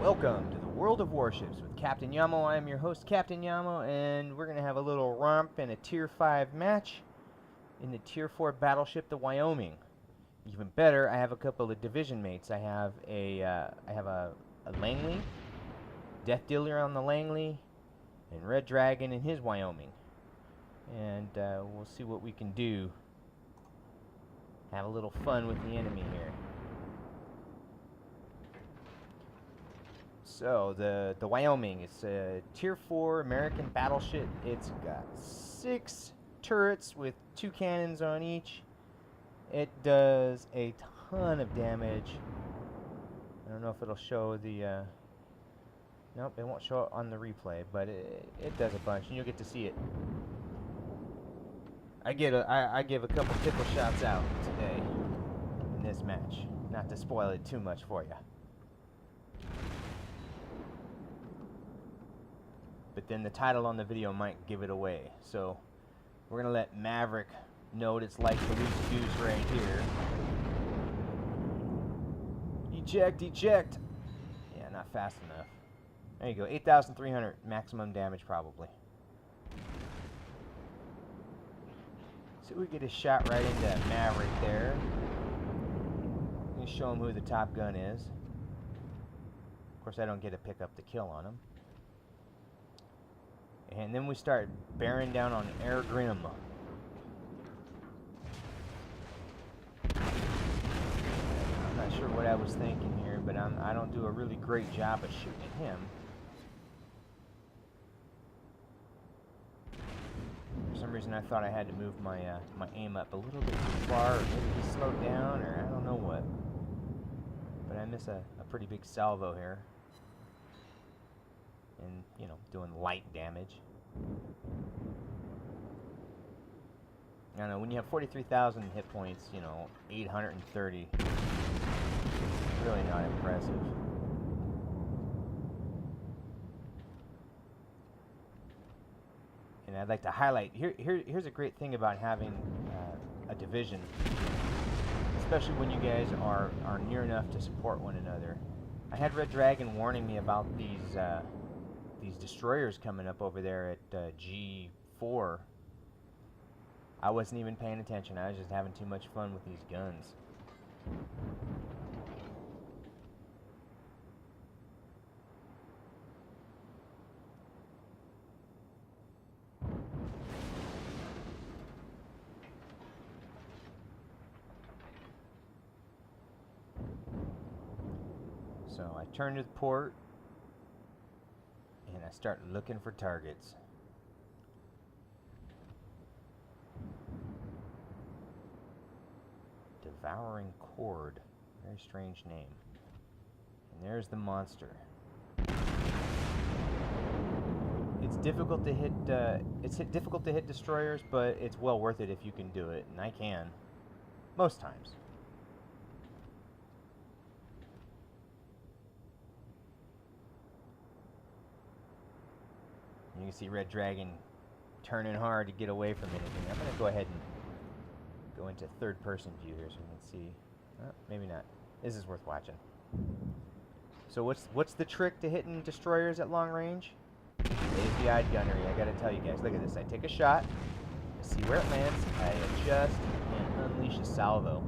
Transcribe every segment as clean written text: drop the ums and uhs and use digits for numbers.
Welcome to the World of Warships with Captain Yamo. I am your host, Captain Yamo, and we're going to have a little romp in a Tier 5 match in the Tier 4 battleship, the Wyoming. Even better, I have a couple of division mates. I have a Langley, Death Dealer on the Langley, and Red Dragon in his Wyoming. And we'll see what we can do. Have a little fun with the enemy here. So, the Wyoming, it's a Tier 4 American battleship. It's got 6 turrets with 2 cannons on each. It does a ton of damage. I don't know if it'll show the... Nope, it won't show it on the replay, but it does a bunch, and you'll get to see it. I give a couple tickle shots out today in this match, not to spoil it too much for you. But then the title on the video might give it away. So we're going to let Maverick know what it's like to lose juice right here. Eject, eject. Yeah, not fast enough. There you go, 8,300 maximum damage probably. So we get a shot right into Maverick there. Let me show him who the top gun is. Of course, I don't get to pick up the kill on him. And then we start bearing down on Air Grim. I'm not sure what I was thinking here, but I don't do a really great job of shooting at him. For some reason I thought I had to move my my aim up a little bit too far, or maybe he slowed down, or I don't know what. But I miss a pretty big salvo here. And, you know, doing light damage. I don't know, when you have 43,000 hit points, you know, 830, really not impressive. And I'd like to highlight, here's a great thing about having a division, especially when you guys are near enough to support one another. I had Red Dragon warning me about these destroyers coming up over there at G4. I wasn't even paying attention. I was just having too much fun with these guns. So I turn to the port. And I start looking for targets. Devouring Cord. Very strange name. And there's the monster. It's difficult to hit. Difficult to hit destroyers, but it's well worth it if you can do it, and I can. Most times. You can see Red Dragon turning hard to get away from anything. I'm going to go ahead and go into third-person view here so we can see. Maybe not. This is worth watching. So what's the trick to hitting destroyers at long range? Lazy-eyed gunnery. I got to tell you guys. Look at this. I take a shot. I see where it lands. I adjust and unleash a salvo.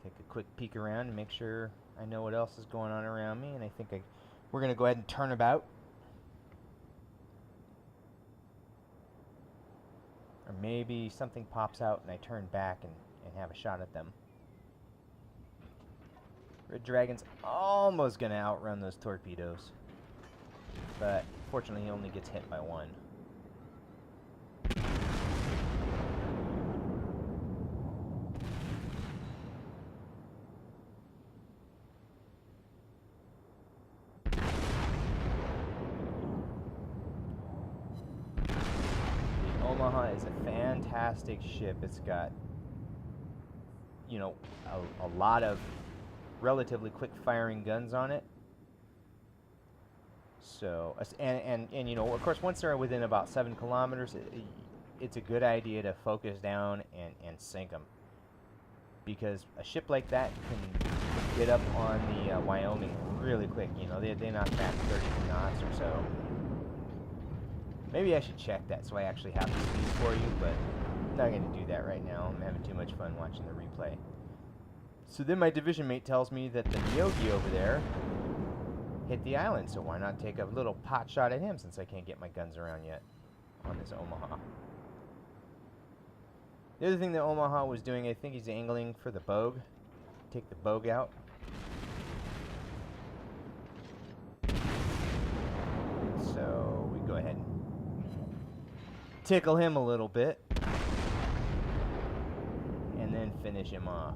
Take a quick peek around and make sure I know what else is going on around me, and I think we're going to go ahead and turn about. Or maybe something pops out and I turn back and have a shot at them. Red Dragon's almost going to outrun those torpedoes. But fortunately he only gets hit by one. Is a fantastic ship. It's got, you know, a lot of relatively quick firing guns on it. So, and you know, of course, once they're within about 7 kilometers, it's a good idea to focus down and sink them. because a ship like that can get up on the Wyoming really quick. You know, they knock back 30 knots or so. Maybe I should check that so I actually have the speed for you, but I'm not going to do that right now. I'm having too much fun watching the replay. So then my division mate tells me that the Yogi over there hit the island, so why not take a little pot shot at him since I can't get my guns around yet on this Omaha. The other thing that Omaha was doing, I think he's angling for the bogue. Take the bogue out. So we go ahead and tickle him a little bit and then finish him off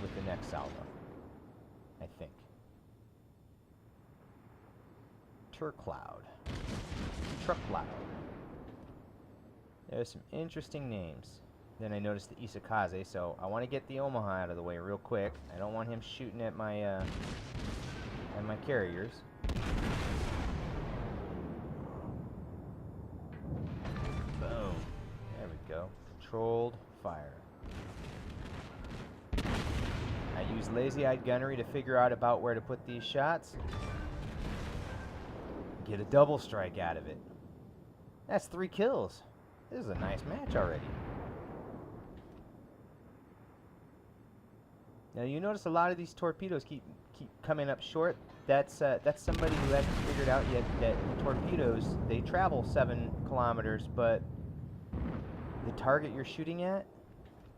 with the next salvo, I think. Turcloud. Truckloud. There's some interesting names. Then I noticed the Isakaze, so I want to get the Omaha out of the way real quick. I don't want him shooting at my carriers. Boom. There we go. Controlled fire. I use lazy-eyed gunnery to figure out about where to put these shots. Get a double strike out of it. That's 3 kills. This is a nice match already. Now you notice a lot of these torpedoes keep coming up short. That's somebody who hasn't figured out yet that torpedoes, they travel 7 kilometers, but the target you're shooting at,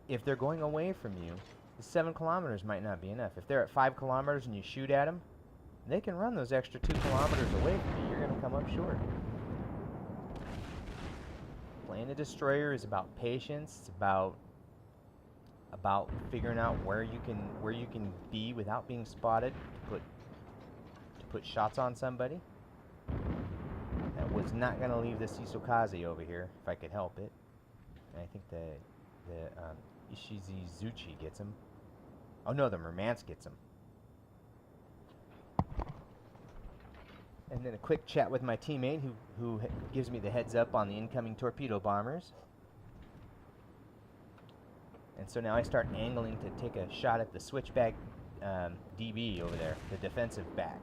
if they're going away from you, the 7 kilometers might not be enough. If they're at 5 kilometers and you shoot at them, they can run those extra 2 kilometers away from you. You're going to come up short. Playing a destroyer is about patience. It's about figuring out where you can be without being spotted to put shots on somebody. That was not going to leave the Isakaze over here if I could help it. And I think the Ishizuchi gets him. Oh no, the Murmansk gets him. And then a quick chat with my teammate who gives me the heads up on the incoming torpedo bombers. And so now I start angling to take a shot at the switchback DB over there, the defensive back.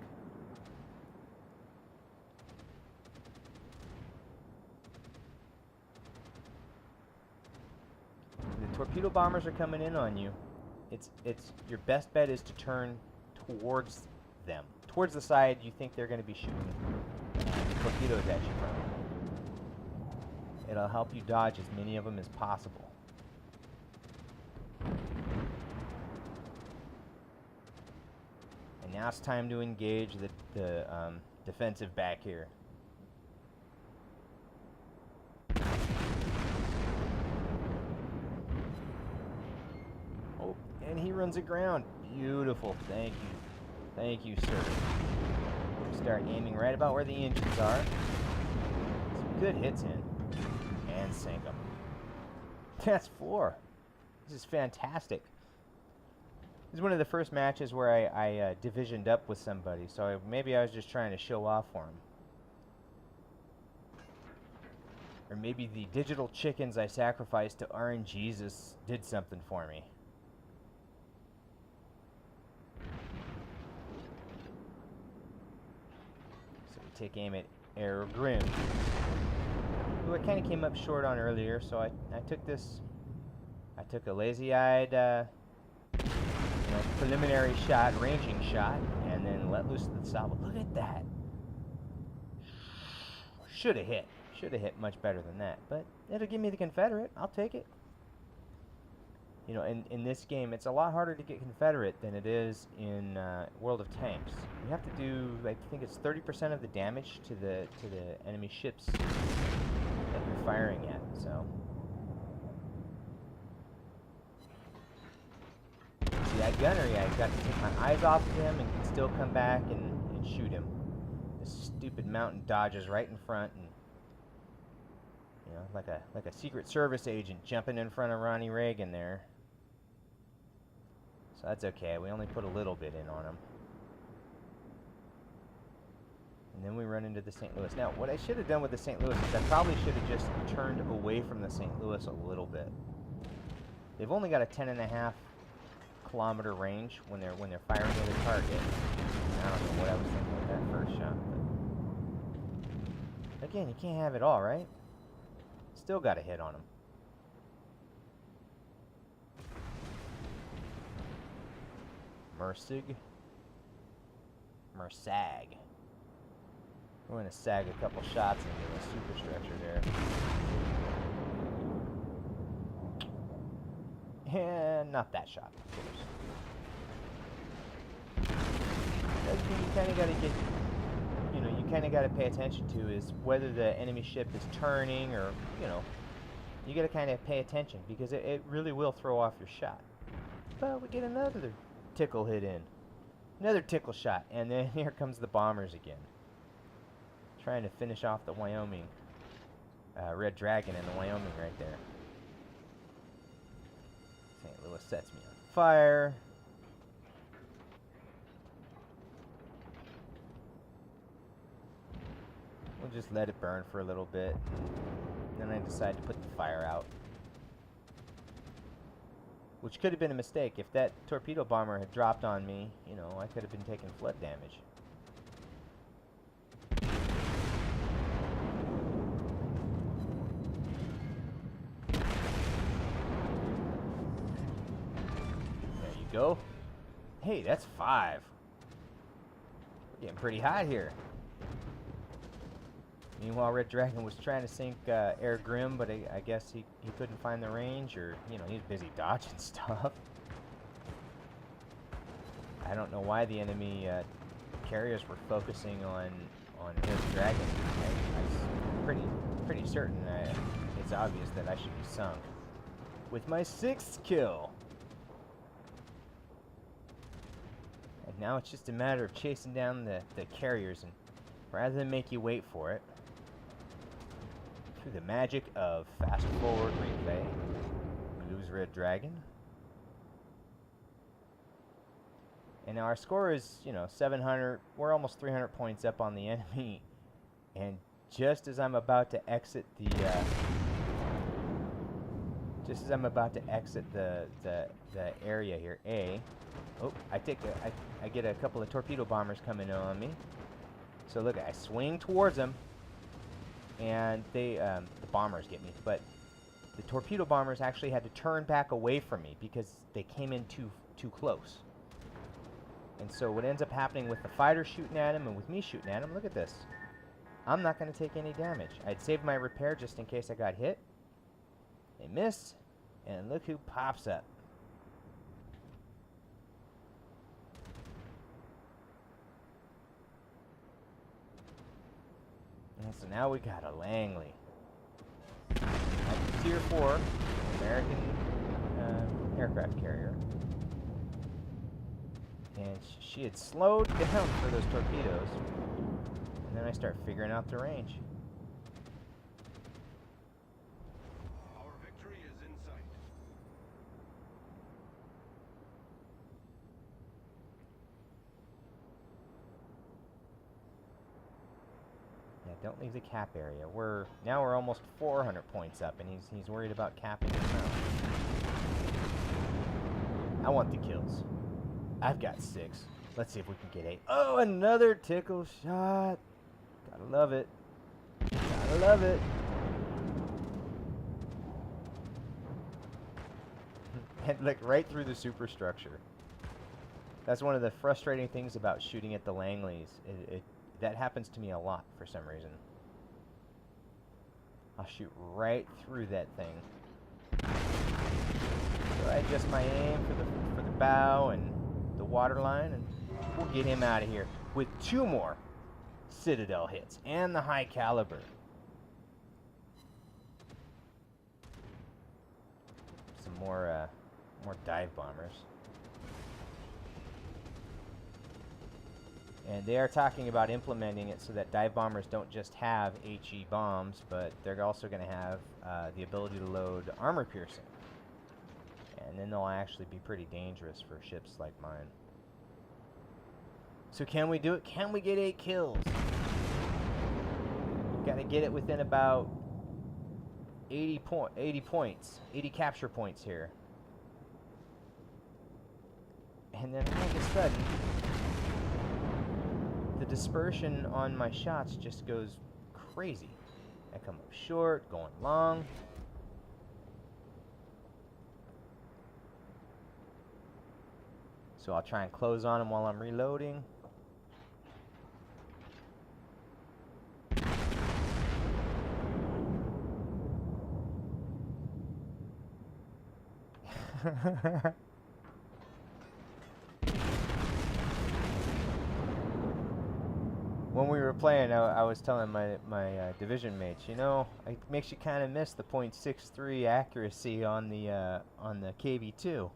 The torpedo bombers are coming in on you. It's your best bet is to turn towards them, towards the side you think they're going to be shooting torpedoes at you from. It'll help you dodge as many of them as possible. And now it's time to engage the defensive back here. Oh, and he runs aground. Beautiful. Thank you. Thank you, sir. Start aiming right about where the engines are. Some good hits in. And sink them. That's 4. This is fantastic. This is one of the first matches where I divisioned up with somebody, so maybe I was just trying to show off for him. Or maybe the digital chickens I sacrificed to RNGesus did something for me. So we take aim at Air Grim, who I kind of came up short on earlier, so I took this. I took a lazy-eyed preliminary shot, ranging shot, and then let loose the salvo. Look at that. Should have hit. Should have hit much better than that. But it'll give me the Confederate. I'll take it. You know, in this game, it's a lot harder to get Confederate than it is in World of Tanks. You have to do, I think it's 30% of the damage to the enemy ships that you're firing at. So. See, that gunnery, I got to take my eyes off of him and can still come back and shoot him. This stupid mountain dodges right in front, and you know, like a Secret Service agent jumping in front of Ronnie Reagan there. So that's okay. We only put a little bit in on him. And then we run into the St. Louis. Now, what I should have done with the St. Louis is I probably should have just turned away from the St. Louis a little bit. They've only got a 10.5 kilometer range when they're firing at a target. I don't know what I was thinking with that first shot, but again, you can't have it all, right? Still got a hit on them. Mersag. We're going to sag a couple shots into the superstructure there. And not that shot, of course. The other thing you kind of got to get, you kind of got to pay attention to is whether the enemy ship is turning or, you got to kind of pay attention because it really will throw off your shot. But we get another tickle hit in. Another tickle shot, and then here comes the bombers again. Trying to finish off the Wyoming. Red Dragon and the Wyoming right there. St. Louis sets me on fire. We'll just let it burn for a little bit. Then I decide to put the fire out. Which could have been a mistake. If that torpedo bomber had dropped on me, I could have been taking flood damage. There you go. Hey, that's 5. We're getting pretty hot here. Meanwhile, Red Dragon was trying to sink Air Grim, but I guess he couldn't find the range, or, he was busy dodging stuff. I don't know why the enemy carriers were focusing on Red Dragon. I'm pretty certain it's obvious that I should be sunk. With my 6th kill. And now it's just a matter of chasing down the carriers, and rather than make you wait for it, through the magic of fast forward replay, we lose Red Dragon. And now our score is, 700. We're almost 300 points up on the enemy. And just as I'm about to exit the area here, I get a couple of torpedo bombers coming on me. So look, I swing towards them. And the bombers get me, but the torpedo bombers actually had to turn back away from me because they came in too close. And so what ends up happening with the fighter shooting at him and with me shooting at him, look at this. I'm not going to take any damage. I'd saved my repair just in case I got hit. They miss, and look who pops up. And so now we got a Langley. Tier 4 American aircraft carrier. And she had slowed down for those torpedoes. And then I start figuring out the range. Our victory is in sight. Yeah, don't leave the cap area. We're almost 400 points up, and he's worried about capping us out. I want the kills. I've got 6. Let's see if we can get 8. Oh, another tickle shot. Gotta love it. Gotta love it. And look, right through the superstructure. That's one of the frustrating things about shooting at the Langleys. That happens to me a lot for some reason. I'll shoot right through that thing. So I adjust my aim for the bow and the waterline, and we'll get him out of here with 2 more Citadel hits and the high caliber. Some more dive bombers. And they are talking about implementing it so that dive bombers don't just have HE bombs, but they're also going to have the ability to load armor piercing. And then they'll actually be pretty dangerous for ships like mine. So can we do it? Can we get 8 kills? We've got to get it within about 80 points, 80 capture points here. And then all of a sudden, the dispersion on my shots just goes crazy. I come up short, going long. So I'll try and close on him while I'm reloading. When we were playing, I was telling my division mates, you know, it makes you kind of miss the .63 accuracy on the KV-2.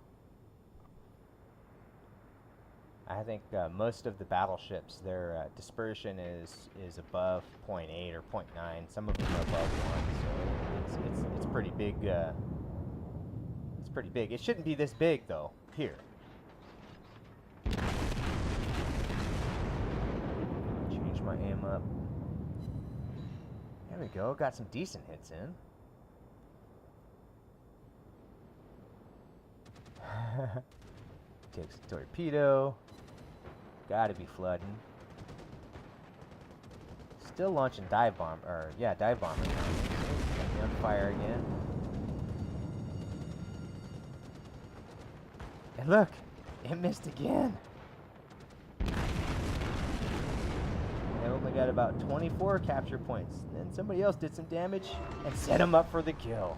I think most of the battleships, their dispersion is above 0.8 or 0.9. Some of them are above 1, so it's pretty big. It's pretty big. It shouldn't be this big though. Here. Change my aim up. There we go. Got some decent hits in. Takes a torpedo. Gotta be flooding. Still launching dive bomb, or yeah, dive bomber. Got me on fire again. And look, it missed again. I only got about 24 capture points. Then somebody else did some damage and set him up for the kill.